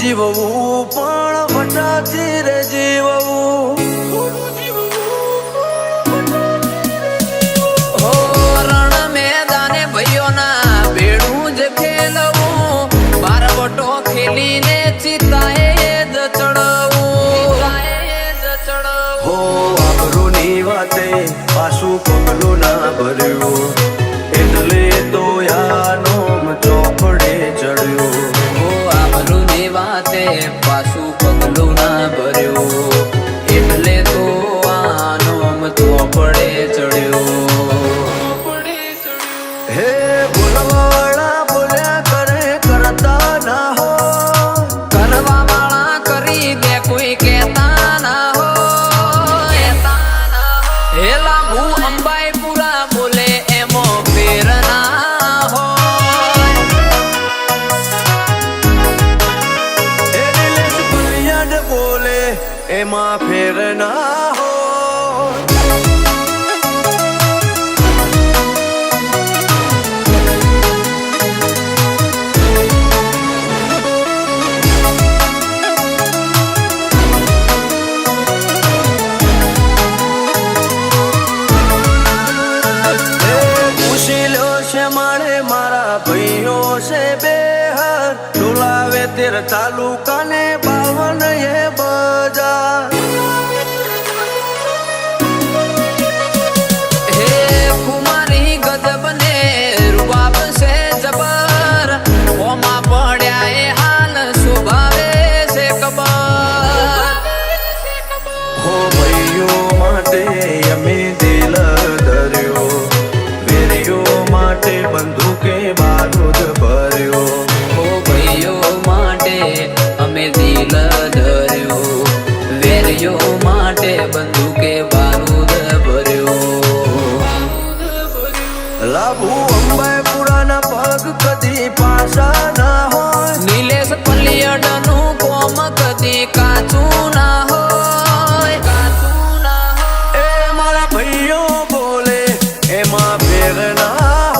જીવવું પણ વટાથી રે જીવવું હો રણ મેદાને ભાઈઓના બેડું જ ખેલવું બારવટો ખેલીને ચિતાએ જ ચડવું હો આબરૂની વાતે પાછું પગલું ના ભર્યું એટલે તો યાનો ચોપડે ચડ્યો વાતે પાછું પગલું ના ભર્યું એટલે તો આનો ચોપડે ચડ્યો હે બોલવાવાળા બોલ્યા કરે કરતા ના હો કરવા વાળા કરી દે કોઈ કહેતા ના હો હે લાંબુ અંબાઈ પૂરા બોલે એમો ફેર ના હો બોલે એમાં ફેર ના હો પૂછી લો છે મારે મારા ભાઈઓ છે બેહર ડોલાવે તેર તાલુકાને 52 એ બજાર હે કુમારી ગજબ ને રૂબાબ છે જબર ઓમાં પડ્યા એ હાલ સ્વભાવે છે કબર હો ભાઈઓ માટે અમે દિલ ધર્યો વેરીઓ માટે બંદૂકે બારૂદ ભર્યો હો ભાઈઓ માટે અમે દિલ ધર્યો વેરીઓ માટે બંદૂકે બારૂદ ભર્યો લાભુ અંબાઈ પુરાના પગ કદી પાછા ના હોય નિલેશ પલિયડનું કોમ કદી કાચું ના હોય એ મારા ભાઈઓ બોલે એમાં ફેર ના